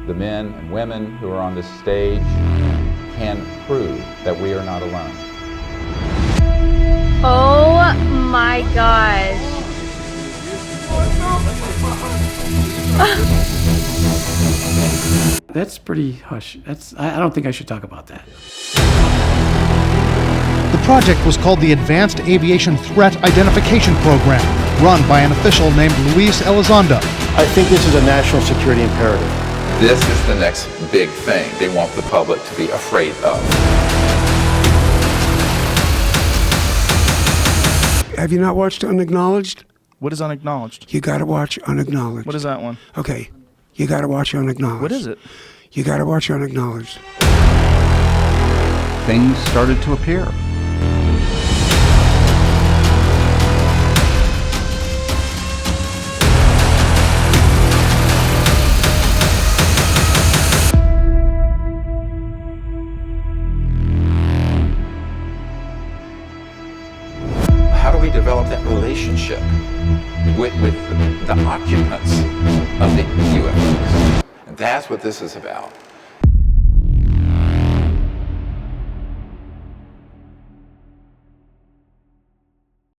the men and women who are on this stage can prove that we are not alone. Oh my gosh. That's pretty hush. I don't think I should talk about that. The project was called the Advanced Aviation Threat Identification Program, run by an official named Luis Elizondo. I think this is a national security imperative. This is the next big thing they want the public to be afraid of. Have you not watched Unacknowledged? What is Unacknowledged? You gotta watch Unacknowledged. What is that one? Okay, you gotta watch Unacknowledged. What is it? You gotta watch Unacknowledged. Things started to appear. How do we develop that relationship with the occupants of the UFOs? And that's what this is about.